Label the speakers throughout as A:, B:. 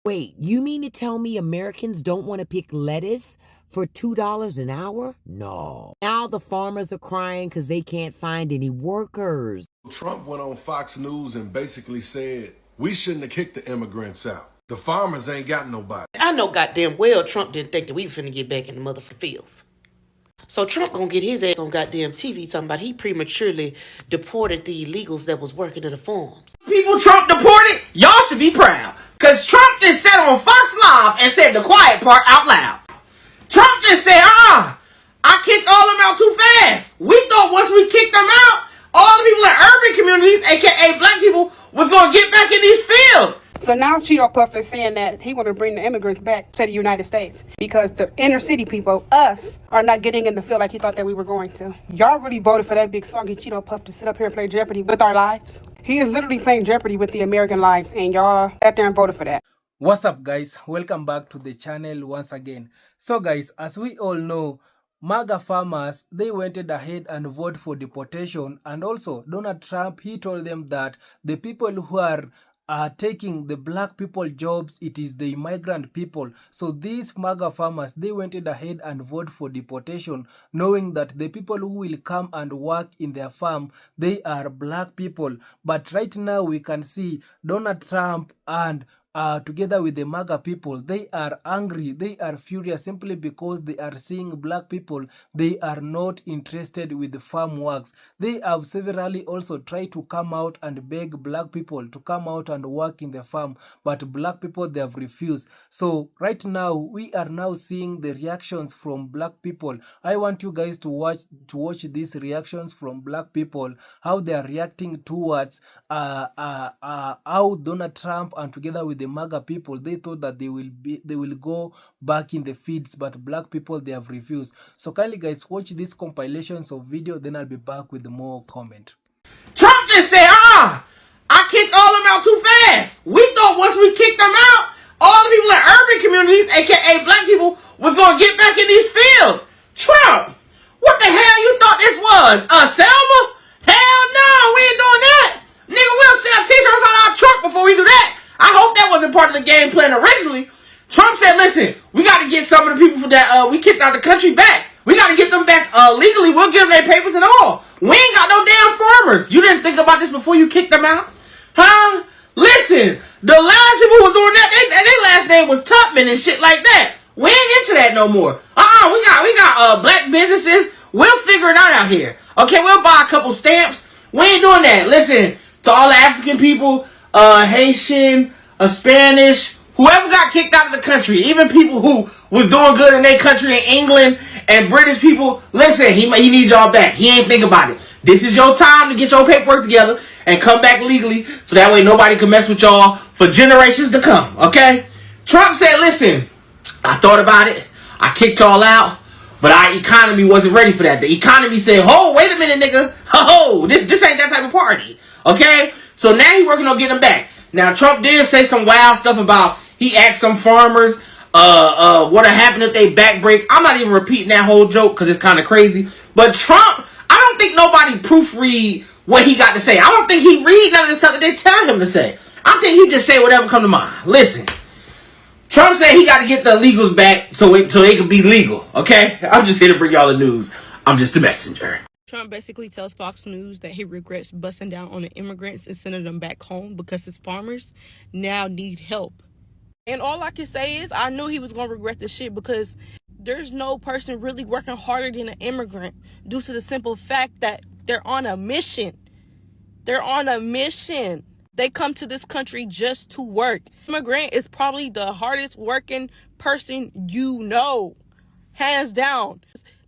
A: Wait, you mean to tell me Americans don't want to pick lettuce for $2 an hour? No. Now the farmers are crying because they can't find any workers.
B: Trump went on Fox News and basically said, we shouldn't have kicked the immigrants out. The farmers ain't got nobody.
C: I know goddamn well Trump didn't think that we finna get back in the motherfucking fields. So Trump gonna get his ass on goddamn TV talking about he prematurely deported the illegals that was working in the farms.
D: People Trump deported, y'all should be proud. Cause Trump just sat on Fox Live and said the quiet part out loud. Trump just said, I kicked all of them out too fast. We thought once we kicked them out, all the people in urban communities, aka black people, was gonna get back in these fields.
E: So now Cheeto Puff is saying that he want to bring the immigrants back to the United States because the inner city people, us, are not getting in the field like he thought that we were going to. Y'all really voted for that big soggy Cheeto Puff to sit up here and play Jeopardy with our lives? He is literally playing Jeopardy with the American lives, and y'all sat there and voted for that.
F: What's up, guys? Welcome back to the channel once again. So guys, as we all know, Maga farmers, they went ahead and voted for deportation, and also Donald Trump, he told them that the people who are taking the black people jobs, it is the immigrant people. So these Maga farmers, they went ahead and voted for deportation, knowing that the people who will come and work in their farm, they are black people. But right now we can see Donald Trump and together with the Maga people, they are angry, they are furious simply because they are seeing black people, they are not interested with the farm works. They have severally also tried to come out and beg black people to come out and work in the farm, but black people, they have refused. So right now we are now seeing the reactions from black people. I want you guys to watch these reactions from black people, how they are reacting towards how Donald Trump and together with the Maga people, they thought that they will go back in the fields, but black people, they have refused. So kindly guys, watch these compilations of video, then I'll be back with more comment.
D: Trump just said, I kicked all of them out too fast. We thought once we kicked them out, all the people in urban communities, aka black people, was gonna get back in these fields. Trump, what the hell you thought this was? Selma? Hell no, we ain't doing that. Nigga, we'll sell t-shirts on our truck before we do that. I hope that wasn't part of the game plan originally. Trump said, listen, we got to get some of the people that we kicked out the country back. We got to get them back legally. We'll give them their papers and all. We ain't got no damn farmers. You didn't think about this before you kicked them out? Huh? Listen, the last people who was doing that, their last name was Tubman and shit like that. We ain't into that no more. We got black businesses. We'll figure it out here. Okay, we'll buy a couple stamps. We ain't doing that. Listen, to all the African people, Haitian, Spanish, whoever got kicked out of the country, even people who was doing good in their country in England and British people, listen, he needs y'all back. He ain't think about it. This is your time to get your paperwork together and come back legally so that way nobody can mess with y'all for generations to come, okay? Trump said, listen, I thought about it. I kicked y'all out, but our economy wasn't ready for that. The economy said, oh, wait a minute, nigga. Oh, this ain't that type of party, okay? So now he's working on getting them back. Now, Trump did say some wild stuff about, he asked some farmers, what happened if they back break. I'm not even repeating that whole joke because it's kind of crazy. But Trump, I don't think nobody proofread what he got to say. I don't think he read none of the stuff that they tell him to say. I think he just say whatever come to mind. Listen, Trump said he got to get the illegals back so they can be legal, okay? I'm just here to bring y'all the news. I'm just the messenger.
G: Trump basically tells Fox News that he regrets busting down on the immigrants and sending them back home because his farmers now need help. And all I can say is I knew he was going to regret this shit because there's no person really working harder than an immigrant due to the simple fact that they're on a mission. They're on a mission. They come to this country just to work. Immigrant is probably the hardest working person you know. Hands down.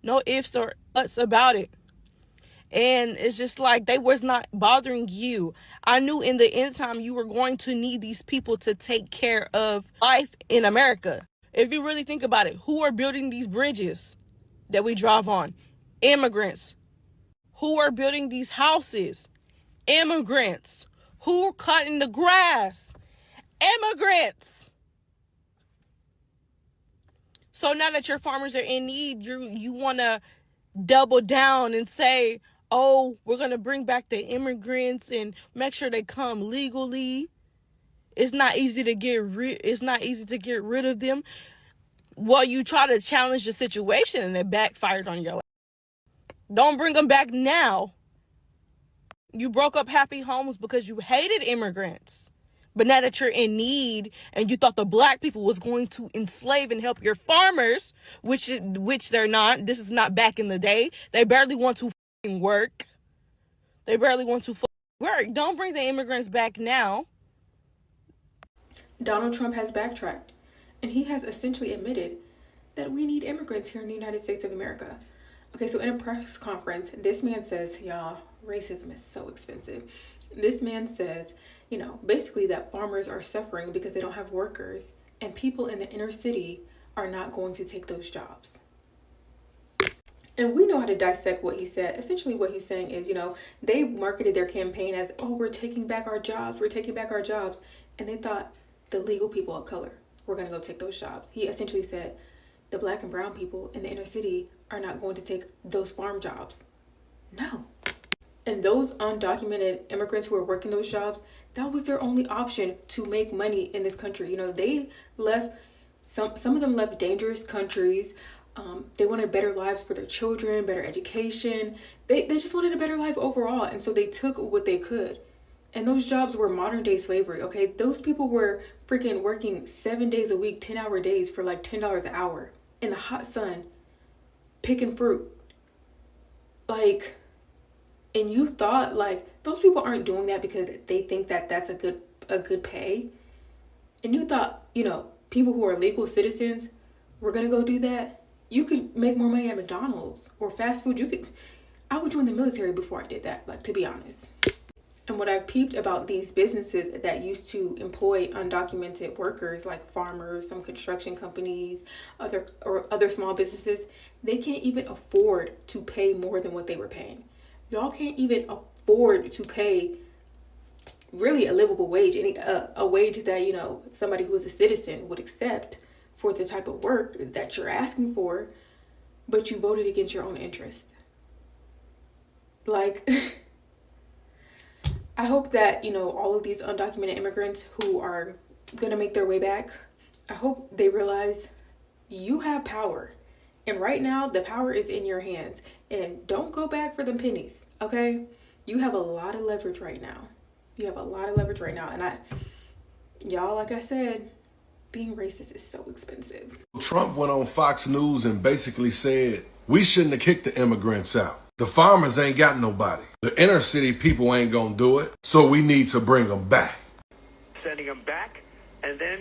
G: No ifs or buts about it. And it's just like they was not bothering you. I knew in the end time you were going to need these people to take care of life in America. If you really think about it, who are building these bridges that we drive on? Immigrants. Who are building these houses? Immigrants. Who are cutting the grass? Immigrants. So now that your farmers are in need, you want to double down and say, oh, we're going to bring back the immigrants and make sure they come legally. It's not easy to get rid of them. Well, you try to challenge the situation and it backfired on your ass. Don't bring them back now. You broke up happy homes because you hated immigrants. But now that you're in need and you thought the black people was going to enslave and help your farmers, which they're not. This is not back in the day. They barely want to work. Don't bring the immigrants back now.
H: Donald Trump has backtracked, and he has essentially admitted that we need immigrants here in the United States of America. Okay, so in a press conference, this man says, y'all, racism is so expensive. This man says, basically that farmers are suffering because they don't have workers, and people in the inner city are not going to take those jobs. And we know how to dissect what he said. Essentially what he's saying is, they marketed their campaign as, oh, we're taking back our jobs. And they thought the legal people of color were going to go take those jobs. He essentially said the black and brown people in the inner city are not going to take those farm jobs. No. And those undocumented immigrants who are working those jobs, that was their only option to make money in this country. They left, some of them left dangerous countries. They wanted better lives for their children, better education. They just wanted a better life overall. And so they took what they could. And those jobs were modern day slavery, okay? Those people were freaking working 7 days a week, 10-hour days for like $10 an hour in the hot sun, picking fruit. And you thought those people aren't doing that because they think that that's a good pay. And you thought, people who are legal citizens were gonna go do that. You could make more money at McDonald's or fast food. I would join the military before I did that, to be honest. And what I've peeped about these businesses that used to employ undocumented workers, like farmers, some construction companies, other small businesses, they can't even afford to pay more than what they were paying. Y'all can't even afford to pay really a livable wage, a wage that, somebody who is a citizen would accept for the type of work that you're asking for, but you voted against your own interest. I hope that, all of these undocumented immigrants who are gonna make their way back, I hope they realize you have power. And right now, the power is in your hands. And don't go back for them pennies, okay? You have a lot of leverage right now. And y'all, like I said, being racist is so expensive.
B: Trump went on Fox News and basically said, we shouldn't have kicked the immigrants out. The farmers ain't got nobody. The inner city people ain't gonna do it. So we need to bring them back.
I: Sending them back, and then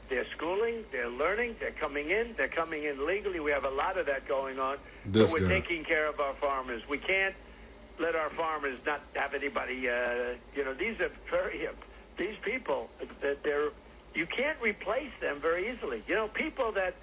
I: they're schooling, they're learning, they're coming in legally. We have a lot of that going on. So we're taking care of our farmers. We can't let our farmers not have anybody, these people, you can't replace them very easily. People that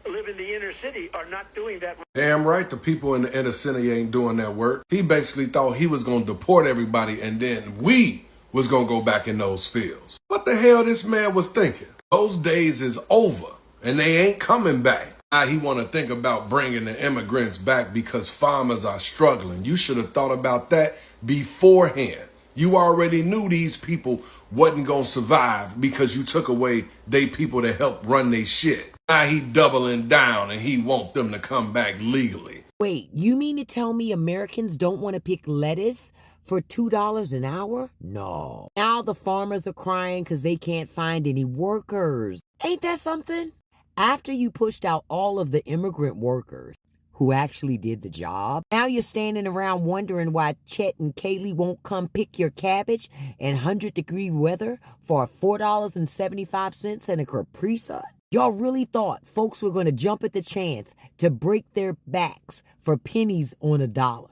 I: live in the inner city are not doing that.
B: Damn right, the people in the inner city ain't doing that work. He basically thought he was going to deport everybody and then we was going to go back in those fields. What the hell this man was thinking? Those days is over and they ain't coming back. Now he want to think about bringing the immigrants back because farmers are struggling. You should have thought about that beforehand. You already knew these people wasn't going to survive because you took away they people to help run their shit. Now he doubling down and he want them to come back legally.
A: Wait, you mean to tell me Americans don't want to pick lettuce for $2 an hour? No. Now the farmers are crying because they can't find any workers. Ain't that something? After you pushed out all of the immigrant workers who actually did the job, now you're standing around wondering why Chet and Kaylee won't come pick your cabbage in 100-degree weather for $4.75 and a Capri Sun? Y'all really thought folks were going to jump at the chance to break their backs for pennies on a dollar.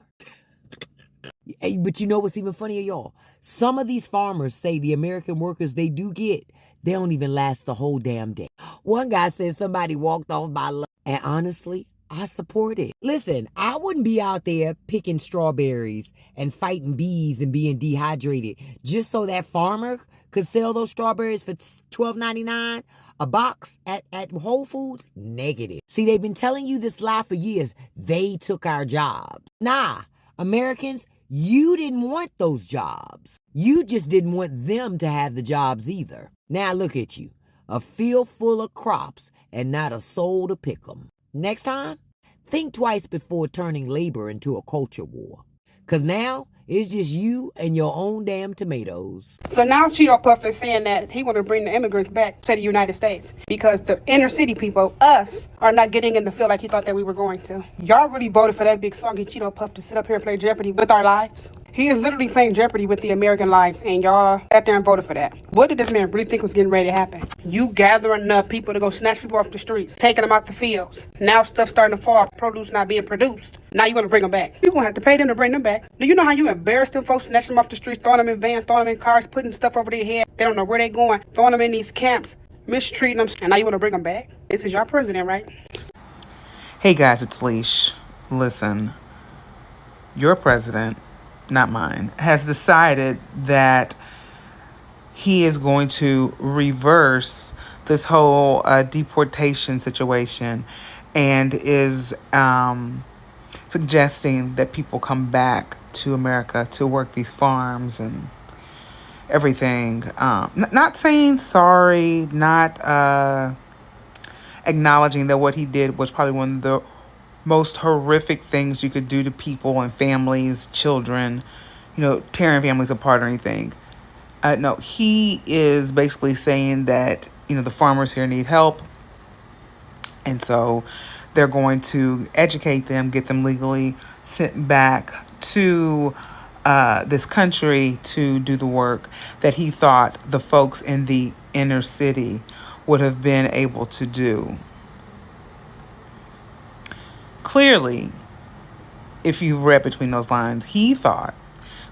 A: Hey, but you know what's even funnier, y'all? Some of these farmers say the American workers they do get, they don't even last the whole damn day. One guy said somebody walked off by lunch, and honestly, I support it. Listen, I wouldn't be out there picking strawberries and fighting bees and being dehydrated just so that farmer could sell those strawberries for $12.99 a box at Whole Foods. Negative. See, they've been telling you this lie for years. They took our jobs. Nah, Americans, you didn't want those jobs. You just didn't want them to have the jobs either. Now look at you, a field full of crops and not a soul to pick 'em. Next time, think twice before turning labor into a culture war. 'Cause now, it's just you and your own damn tomatoes.
E: So now Cheeto Puff is saying that he want to bring the immigrants back to the United States because the inner city people, us, are not getting in the field like he thought that we were going to. Y'all really voted for that big soggy Cheeto Puff to sit up here and play Jeopardy with our lives? He is literally playing Jeopardy with the American lives, and y'all sat there and voted for that. What did this man really think was getting ready to happen? You gathering enough people to go snatch people off the streets, taking them out the fields. Now stuff starting to fall, produce not being produced. Now you want to bring them back. You're going to have to pay them to bring them back. Do you know how you embarrass them folks, snatching them off the streets, throwing them in vans, throwing them in cars, putting stuff over their head? They don't know where they're going, throwing them in these camps, mistreating them, and now you want to bring them back? This is your president, right?
D: Hey guys, it's Leash. Listen, your president, not mine, has decided that he is going to reverse this whole deportation situation and is suggesting that people come back to America to work these farms and everything. Not saying sorry, not acknowledging that what he did was probably one of the most horrific things you could do to people and families, children, tearing families apart or anything. No, he is basically saying that, the farmers here need help. And so they're going to educate them, get them legally sent back to this country to do the work that he thought the folks in the inner city would have been able to do. Clearly, if you read between those lines, he thought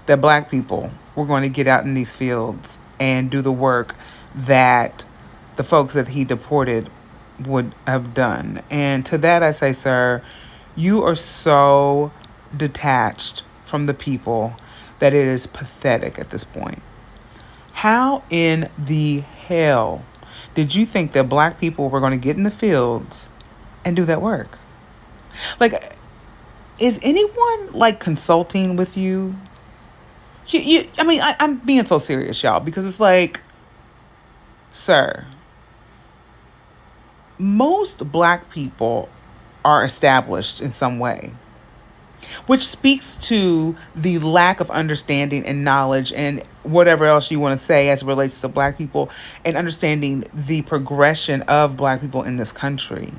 D: that black people were going to get out in these fields and do the work that the folks that he deported would have done. And to that I say, sir, you are so detached from the people that it is pathetic at this point. How in the hell did you think that black people were going to get in the fields and do that work? Like, is anyone consulting with you? I'm being so serious, y'all, because it's like, sir, most black people are established in some way, which speaks to the lack of understanding and knowledge and whatever else you want to say as it relates to black people and understanding the progression of black people in this country.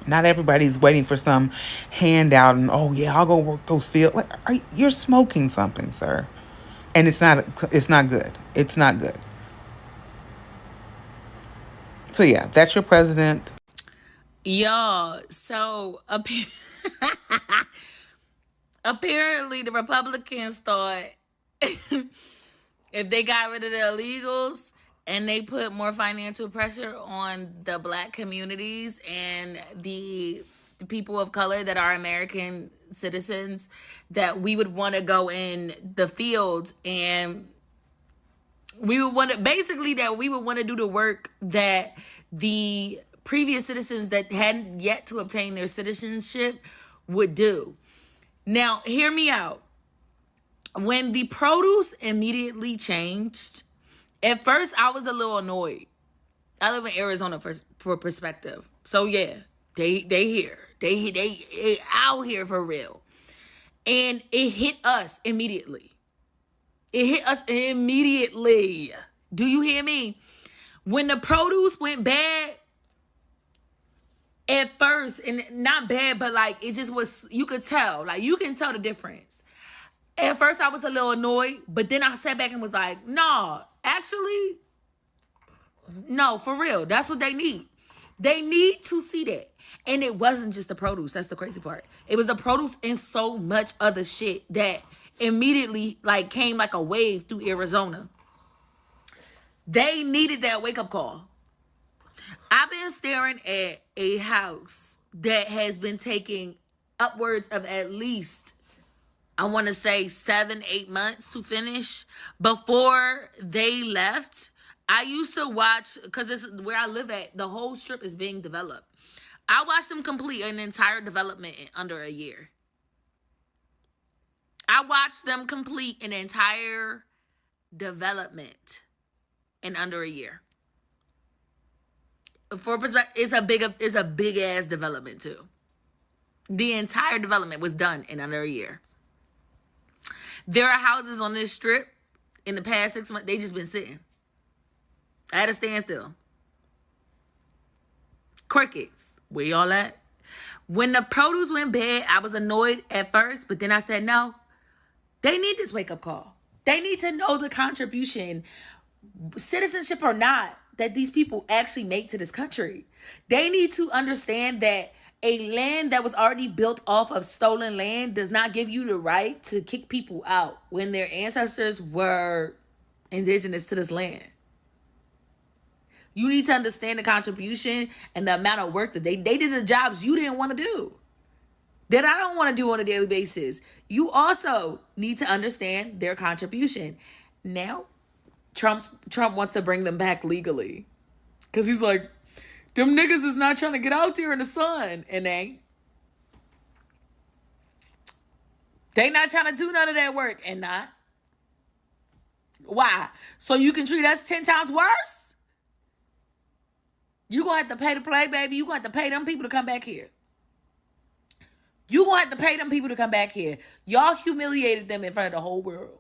D: Not everybody's waiting for some handout and, oh yeah, I'll go work those fields. You're smoking something, sir. And it's not good. It's not good. So yeah, that's your president.
J: Y'all, so apparently the Republicans thought if they got rid of the illegals and they put more financial pressure on the black communities and the people of color that are American citizens, that we would want to go in the fields and we would want to do the work that the previous citizens that hadn't yet to obtain their citizenship would do. Now, hear me out. When the produce immediately changed, at first I was a little annoyed. I live in Arizona for perspective. So yeah, they here. They out here for real. And it hit us immediately. Do you hear me? When the produce went bad, at first, and not bad, but it just was, you could tell. You can tell the difference. At first, I was a little annoyed, but then I sat back and was like, no, actually, no, for real. That's what they need. They need to see that. And it wasn't just the produce. That's the crazy part. It was the produce and so much other shit that immediately came like a wave through Arizona. They needed that wake-up call. I've been staring at a house that has been taking upwards of at least, I want to say 7-8 months to finish. Before they left, I used to watch, because this is where I live at, the whole strip is being developed. I watched them complete an entire development in under a year. I watched them complete an entire development in under a year. For perspective, it's a big ass development too. The entire development was done in under a year. There are houses on this strip in the past 6 months, they just been sitting at a standstill. Crickets, where y'all at? When the produce went bad, I was annoyed at first, but then I said, no, they need this wake-up call. They need to know the contribution, citizenship or not, that these people actually make to this country. They need to understand that a land that was already built off of stolen land does not give you the right to kick people out when their ancestors were indigenous to this land. You need to understand the contribution and the amount of work that they did the jobs you didn't want to do, that I don't want to do on a daily basis. You also need to understand their contribution. Now, Trump wants to bring them back legally. Because he's like, them niggas is not trying to get out there in the sun. And they not trying to do none of that work. And not. Why? So you can treat us 10 times worse? You gonna have to pay to play, baby. You gonna have to pay them people to come back here. You gonna have to pay them people to come back here. Y'all humiliated them in front of the whole world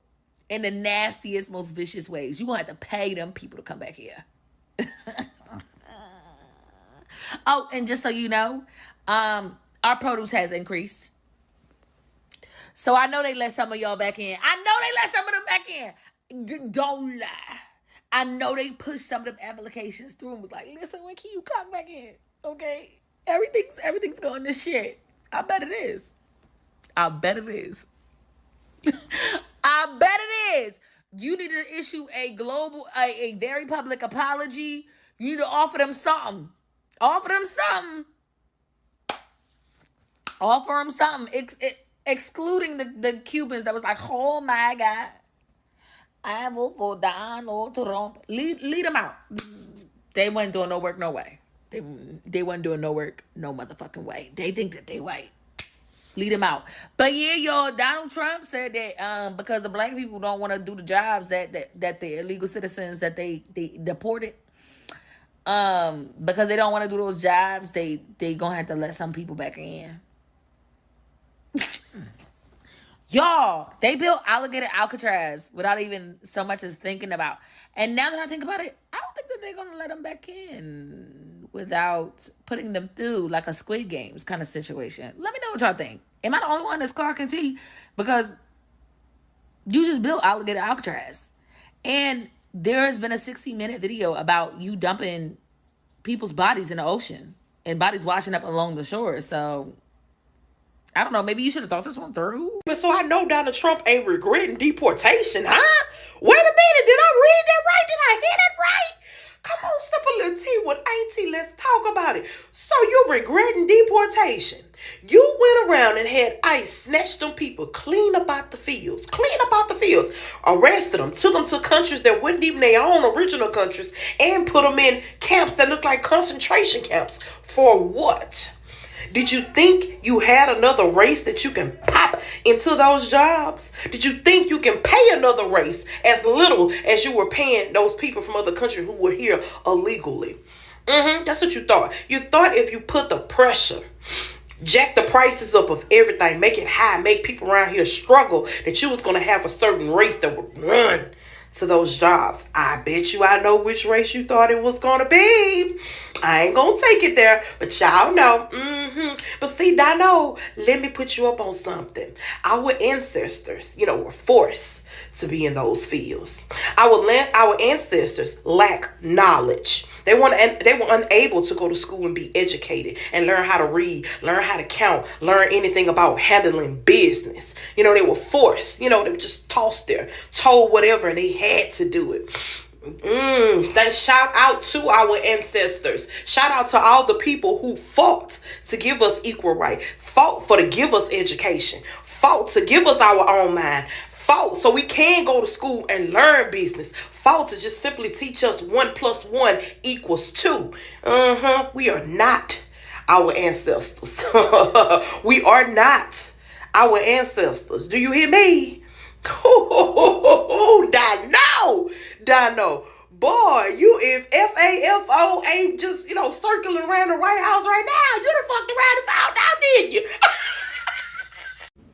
J: in the nastiest, most vicious ways. You gonna have to pay them people to come back here. Oh, and just so you know, our produce has increased. So I know they let some of y'all back in. I know they let some of them back in. Don't lie. I know they pushed some of them applications through and was like, listen, when can you clock back in? Okay? Everything's going to shit. I bet it is. I bet it is. I bet it is. You need to issue a very public apology. You need to offer them something. Offer them something. Offer them something. Excluding the Cubans that was like, oh my God. I vote for Donald Trump. Lead them out. They wasn't doing no work, no way. They wasn't doing no work, no motherfucking way. They think that they white. Lead them out. But yeah, y'all, Donald Trump said that because the black people don't want to do the jobs that the illegal citizens that they deported, because they don't want to do those jobs, they gonna have to let some people back in. Y'all, they built Alligator Alcatraz without even so much as thinking about. And now that I think about it, I don't think that they're going to let them back in without putting them through like a Squid Games kind of situation. Let me know what y'all think. Am I the only one that's clocking tea? Because you just built Alligator Alcatraz. And there has been a 60-minute video about you dumping people's bodies in the ocean and bodies washing up along the shore. So I don't know. Maybe you should have thought this one through.
D: But so I know Donald Trump ain't regretting deportation, huh? Wait a minute. Did I read that right? Did I hear that right? Come on, sip a little tea with Auntie. Let's talk about it. So you regretting deportation. You went around and had ICE snatch them people clean about the fields. Arrested them. Took them to countries that wasn't even their own original countries. And put them in camps that look like concentration camps. For what? Did you think you had another race that you can pop into those jobs? Did you think you can pay another race as little as you were paying those people from other countries who were here illegally? That's what you thought. You thought if you put the pressure, jack the prices up of everything, make it high, make people around here struggle, that you was going to have a certain race that would run to those jobs. I bet you I know which race you thought it was going to be. I ain't going to take it there, but y'all know. But see, Dino, let me put you up on something. Our ancestors, were forced to be in those fields. Our ancestors lack knowledge. They were unable to go to school and be educated and learn how to read, learn how to count, learn anything about handling business. They were forced. They were just tossed there, told whatever, and they had to do it. Shout out to our ancestors. Shout out to all the people who fought to give us equal right, fought to give us education, fought to give us our own mind, fought so we can go to school and learn business, fought to just simply teach us 1 + 1 = 2. We are not our ancestors. We are not our ancestors. Do you hear me? Dino.
C: boy, you if FAFO ain't just, circling around the White House right now, you done fucked around and found out, didn't you?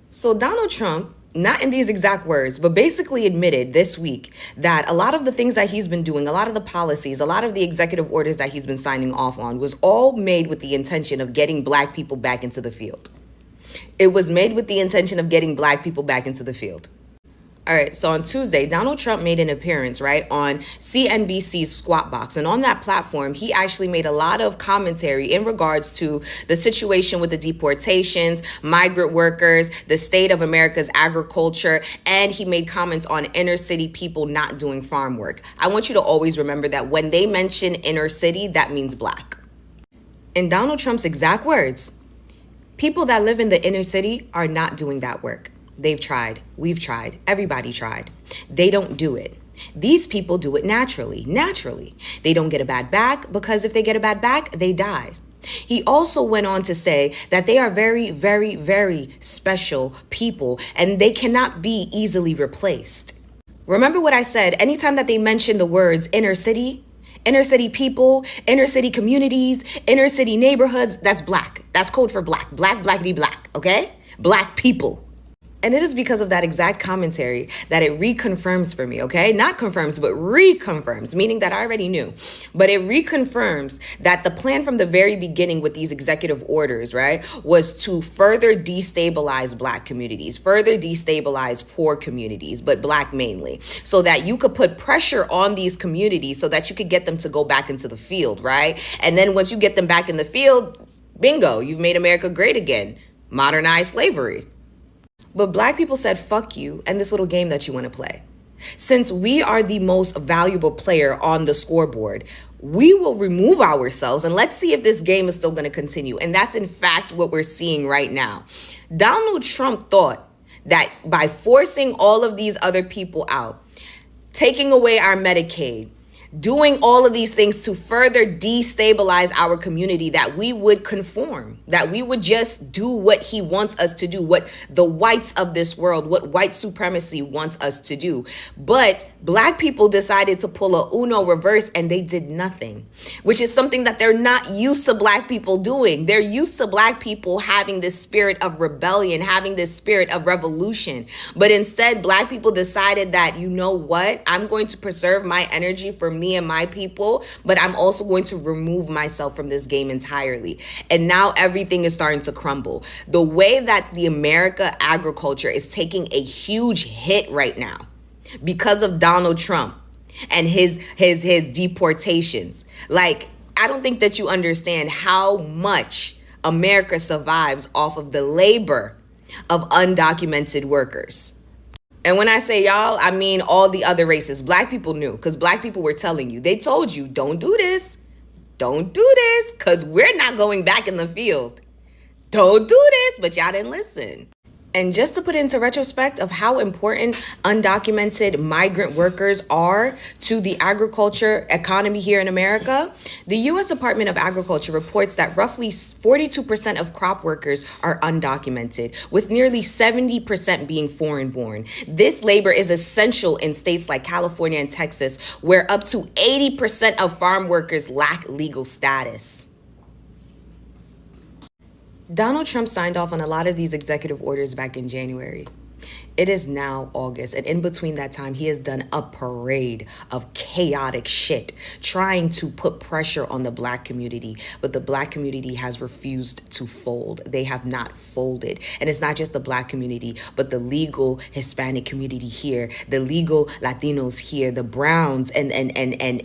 K: So Donald Trump, not in these exact words, but basically admitted this week that a lot of the things that he's been doing, a lot of the policies, a lot of the executive orders that he's been signing off on was all made with the intention of getting black people back into the field. It was made with the intention of getting black people back into the field. All right, so on Tuesday, Donald Trump made an appearance, right, on CNBC's Squawk Box. And on that platform, he actually made a lot of commentary in regards to the situation with the deportations, migrant workers, the state of America's agriculture, and he made comments on inner city people not doing farm work. I want you to always remember that when they mention inner city, that means black. In Donald Trump's exact words, people that live in the inner city are not doing that work. They've tried. We've tried. Everybody tried. They don't do it. These people do it naturally. They don't get a bad back because if they get a bad back, they die. He also went on to say that they are very, very, very special people and they cannot be easily replaced. Remember what I said, anytime that they mention the words inner city people, inner city communities, inner city neighborhoods, that's black. That's code for black. Black, blackity black, okay? Black people. And it is because of that exact commentary that it reconfirms for me, okay? Not confirms, but reconfirms, meaning that I already knew. But it reconfirms that the plan from the very beginning with these executive orders, right, was to further destabilize black communities, further destabilize poor communities, but black mainly, so that you could put pressure on these communities so that you could get them to go back into the field, right? And then once you get them back in the field, bingo, you've made America great again. Modernize slavery. But black people said, fuck you and this little game that you want to play. Since we are the most valuable player on the scoreboard, we will remove ourselves and let's see if this game is still going to continue. And that's in fact what we're seeing right now. Donald Trump thought that by forcing all of these other people out, taking away our Medicaid, doing all of these things to further destabilize our community, that we would conform, that we would just do what he wants us to do, what the whites of this world, what white supremacy wants us to do. But black people decided to pull a Uno reverse and they did nothing, which is something that they're not used to black people doing. They're used to black people having this spirit of rebellion, having this spirit of revolution. But instead, black people decided that, you know what, I'm going to preserve my energy for me and my people, but I'm also going to remove myself from this game entirely. And now everything is starting to crumble. The way that the America agriculture is taking a huge hit right now because of Donald Trump and his deportations. Like, I don't think that you understand how much America survives off of the labor of undocumented workers. And when I say y'all, I mean all the other races. Black people knew because black people were telling you. They told you, don't do this. Don't do this because we're not going back in the field. Don't do this, but y'all didn't listen. And just to put into retrospect of how important undocumented migrant workers are to the agriculture economy here in America, the U.S. Department of Agriculture reports that roughly 42% of crop workers are undocumented, with nearly 70% being foreign-born. This labor is essential in states like California and Texas, where up to 80% of farm workers lack legal status. Donald Trump signed off on a lot of these executive orders back in January. It is now August, and in between that time, he has done a parade of chaotic shit, trying to put pressure on the black community, but the black community has refused to fold. They have not folded. And it's not just the black community, but the legal Hispanic community here, the legal Latinos here, the Browns, and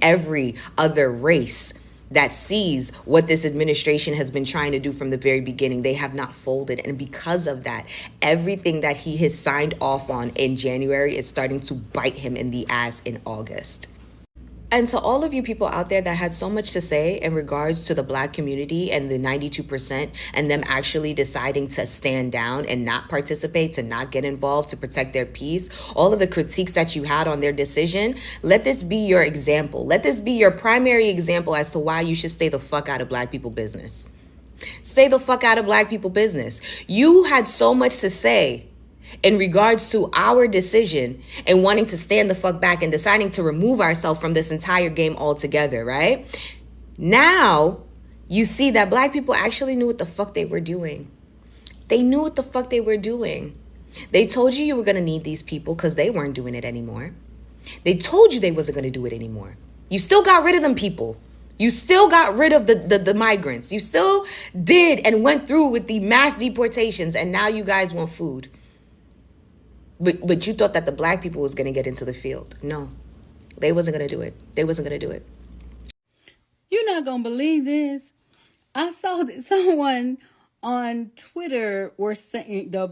K: every other race that sees what this administration has been trying to do from the very beginning. They have not folded. And because of that, everything that he has signed off on in January is starting to bite him in the ass in August. And to all of you people out there that had so much to say in regards to the black community and the 92% and them actually deciding to stand down and not participate, to not get involved, to protect their peace, all of the critiques that you had on their decision, let this be your example. Let this be your primary example as to why you should stay the fuck out of black people business. Stay the fuck out of black people business. You had so much to say in regards to our decision and wanting to stand the fuck back and deciding to remove ourselves from this entire game altogether, right? Now, you see that black people actually knew what the fuck they were doing. They knew what the fuck they were doing. They told you were going to need these people because they weren't doing it anymore. They told you they wasn't going to do it anymore. You still got rid of them people. You still got rid of the migrants. You still did and went through with the mass deportations, and now you guys want food. But you thought that the black people was going to get into the field. No, they wasn't going to do it. They wasn't going to do it.
L: You're not going to believe this. I saw that someone on Twitter were saying, the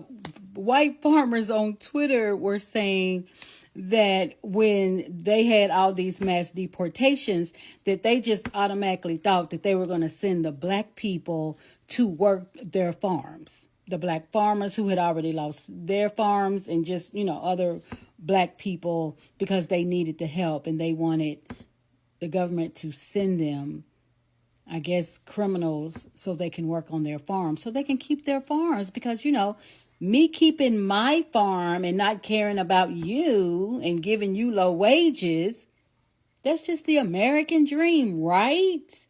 L: white farmers on Twitter were saying that when they had all these mass deportations, that they just automatically thought that they were going to send the black people to work their farms. The black farmers who had already lost their farms, and just, other black people, because they needed the help and they wanted the government to send them, I guess, criminals so they can work on their farms, so they can keep their farms. Because, me keeping my farm and not caring about you and giving you low wages, that's just the American dream, right?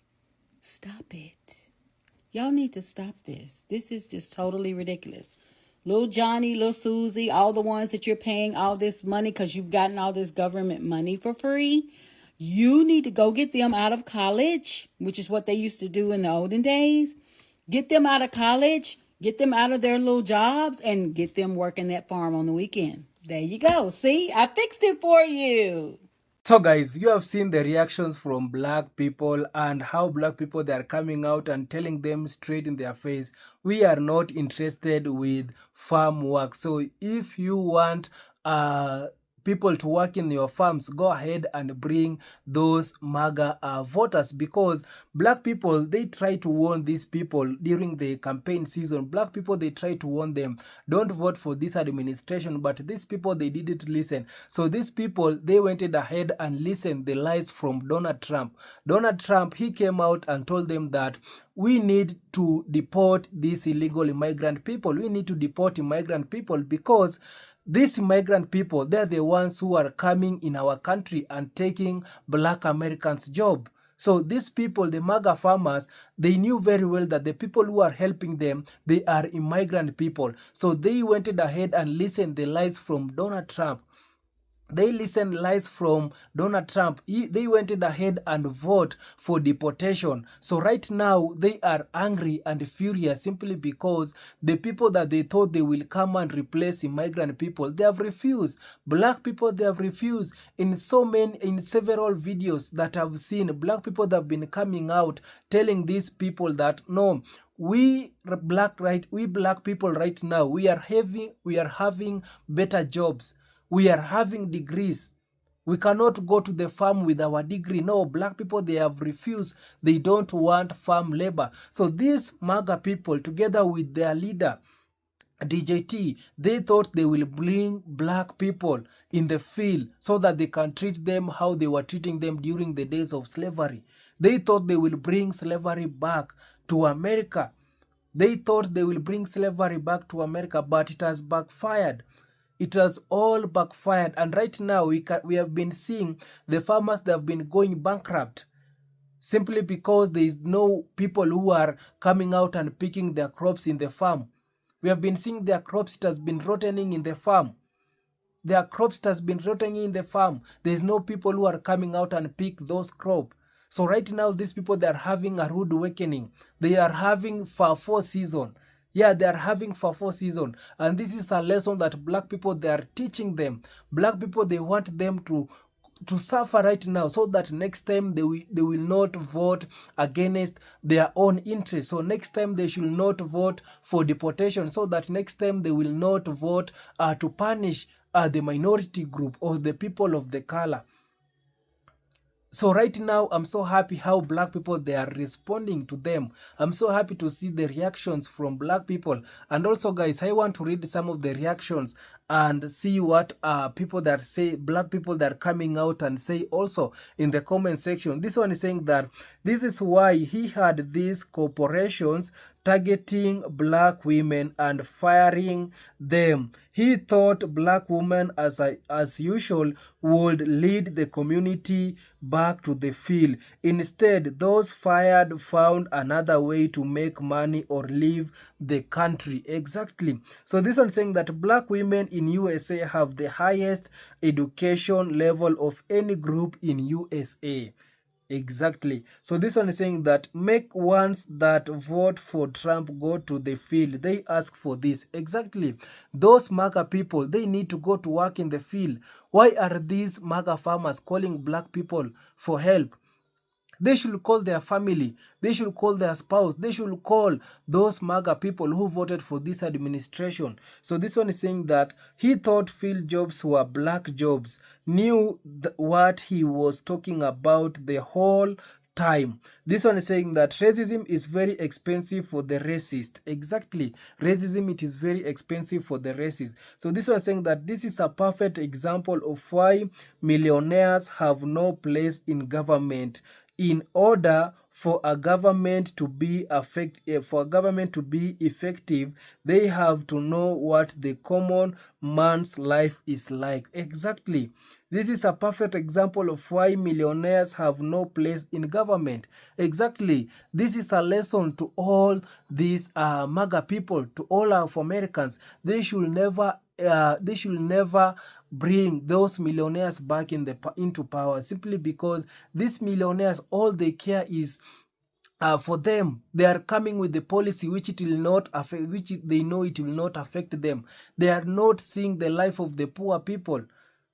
L: Stop it. Y'all need to stop this. This is just totally ridiculous. Little Johnny, little Susie, all the ones that you're paying all this money because you've gotten all this government money for free. You need to go get them out of college, which is what they used to do in the olden days. Get them out of college, get them out of their little jobs, and get them working that farm on the weekend. There you go. See, I fixed it for you.
F: So guys, you have seen the reactions from black people and how black people, they are coming out and telling them straight in their face, we are not interested with farm work. So if you want people to work in your farms, go ahead and bring those Maga voters, because black people, they try to warn these people during the campaign season. Black people, they try to warn them, don't vote for this administration, but these people, they didn't listen. So these people, they went ahead and listened the lies from Donald Trump. Donald Trump, he came out and told them that we need to deport these illegal immigrant people. We need to deport immigrant people because these immigrant people, they're the ones who are coming in our country and taking black Americans' job. So these people, the Maga farmers, they knew very well that the people who are helping them, they are immigrant people. So they went ahead and listened the lies from Donald Trump. They listened lies from Donald Trump. They went ahead and vote for deportation. So right now, they are angry and furious simply because the people that they thought they will come and replace immigrant people, they have refused. Black people, they have refused. In several videos that I've seen, black people that have been coming out telling these people that no, we black people right now, we are having better jobs. We are having degrees. We cannot go to the farm with our degree. No, black people, they have refused. They don't want farm labor. So these Maga people, together with their leader, DJT, they thought they will bring black people in the field so that they can treat them how they were treating them during the days of slavery. They thought they will bring slavery back to America. They thought they will bring slavery back to America, but it has backfired. It has all backfired, and right now we have been seeing the farmers that have been going bankrupt simply because there is no people who are coming out and picking their crops in the farm. We have been seeing their crops, it has been rotting in the farm. Their crops has been rotting in the farm. There is no people who are coming out and pick those crops. So right now, these people, they are having a rude awakening. They are having Fafo season. Yeah, they are having Fafo season. And this is a lesson that black people, they are teaching them. Black people, they want them to suffer right now so that next time they will not vote against their own interests. So next time they should not vote for deportation, so that next time they will not vote to punish the minority group or the people of the color. So right now, I'm so happy how black people, they are responding to them. I'm so happy to see the reactions from black people. And also, guys, I want to read some of the reactions and see what people that say, black people that are coming out and say also in the comment section. This one is saying that this is why he had these corporations targeting black women and firing them. He thought black women, as usual, would lead the community back to the field. Instead, those fired found another way to make money or leave the country. Exactly. So this one saying that black women in USA have the highest education level of any group in USA. Exactly. So this one is saying that make ones that vote for Trump go to the field. They ask for this. Exactly. Those MAGA people, they need to go to work in the field. Why are these MAGA farmers calling black people for help? They should call their family. They should call their spouse. They should call those MAGA people who voted for this administration. So this one is saying that he thought field jobs were black jobs, knew what he was talking about the whole time. This one is saying that racism is very expensive for the racist. Exactly. Racism, it is very expensive for the racist. So this one is saying that this is a perfect example of why millionaires have no place in government. In order for a government to be effective, they have to know what the common man's life is like. Exactly. This is a perfect example of why millionaires have no place in government. Exactly. This is a lesson to all these MAGA people, to all of Americans. They should never bring those millionaires back into power, simply because these millionaires, all they care is for them. They are coming with the policy which it will not affect, which they know it will not affect them. They are not seeing the life of the poor people.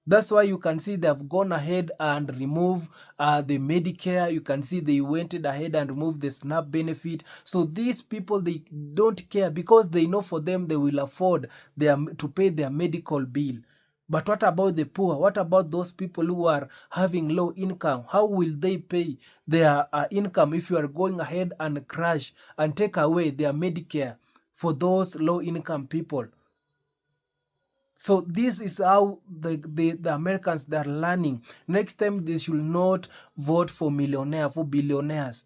F: That's why you can see they have gone ahead and remove the Medicare. You can see they went ahead and removed the SNAP benefit. So these people, they don't care, because they know for them they will afford to pay their medical bill. But what about the poor? What about those people who are having low income? How will they pay their income if you are going ahead and crash and take away their Medicare for those low income people? So this is how the Americans, they are learning. Next time they should not vote for billionaires.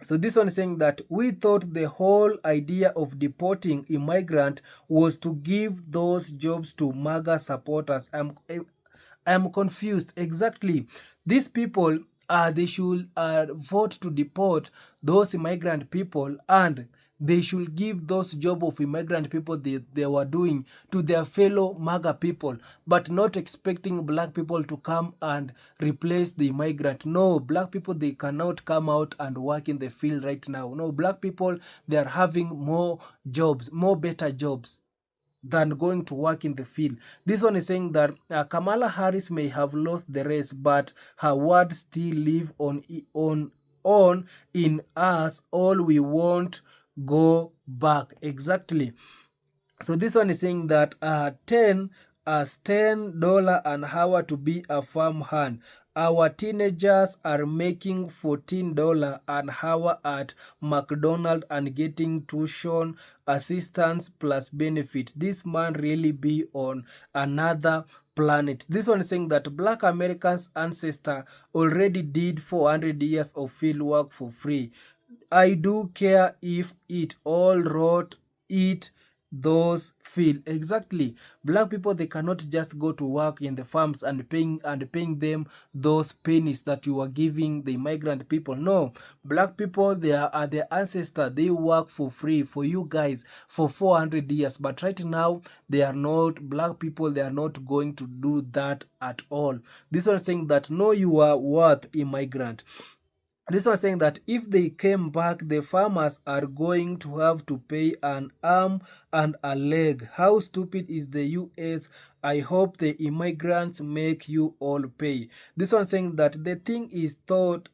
F: So this one is saying that we thought the whole idea of deporting immigrants was to give those jobs to MAGA supporters. I'm confused. Exactly. These people, they should vote to deport those immigrant people, and they should give those job of immigrant people they were doing to their fellow MAGA people, but not expecting black people to come and replace the immigrant. No, black people, they cannot come out and work in the field right now. No, black people, they are having more jobs, more better jobs than going to work in the field. This one is saying that Kamala Harris may have lost the race, but her words still live on in us. All we want go back. Exactly. So this one is saying that $10 an hour to be a farmhand. Our teenagers are making $14 an hour at McDonald's and getting tuition assistance plus benefit. This man really be on another planet. This one is saying that black Americans' ancestor already did 400 years of field work for free. I do care if it all rot it those field. Exactly. Black people, they cannot just go to work in the farms and paying them those pennies that you are giving the migrant people. No, black people, they are their ancestors. They work for free for you guys for 400 years. But right now, they are not, black people, they are not going to do that at all. This one is saying that know your worth, immigrant. This was saying that if they came back, the farmers are going to have to pay an arm and a leg. How stupid is the US? I hope the immigrants make you all pay. This one saying that the thing is thought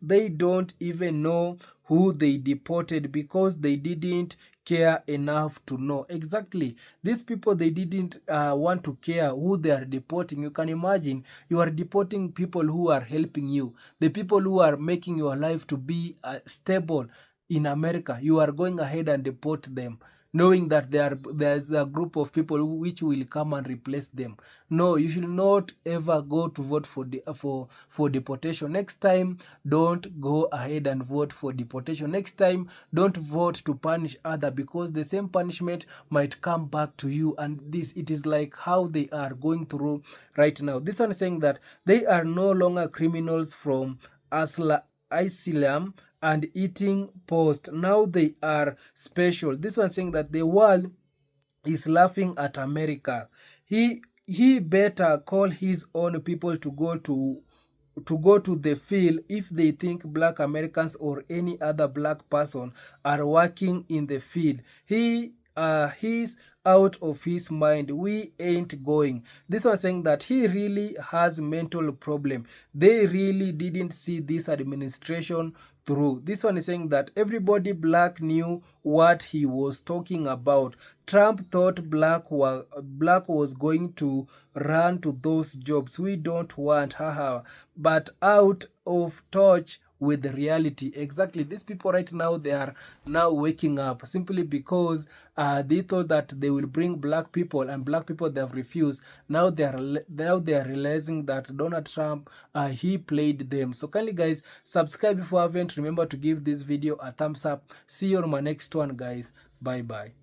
F: they don't even know who they deported because they didn't care enough to know. Exactly. These people, they didn't want to care who they are deporting. You can imagine you are deporting people who are helping you, the people who are making your life to be stable in America. You are going ahead and deport them. knowing that there's a group of people which will come and replace them. No, you should not ever go to vote for deportation. Next time, don't go ahead and vote for deportation. Next time, don't vote to punish other, because the same punishment might come back to you. And it is like how they are going through right now. This one is saying that they are no longer criminals from asylum and eating post. Now they are special. This one saying that the world is laughing at America. He better call his own people to go to the field if they think black Americans or any other black person are working in the field. He's out of his mind. We ain't going. This one saying that he really has mental problem. They really didn't see this administration through. This one is saying that everybody black knew what he was talking about. Trump thought black was going to run to those jobs. We don't want, haha, but out of touch with reality. Exactly. These people right now, they are now waking up simply because they thought that they will bring black people, and black people, they have refused. Now they are realizing that Donald Trump, he played them. So kindly guys, subscribe if you haven't. Remember to give this video a thumbs up. See you on my next one, guys. Bye bye.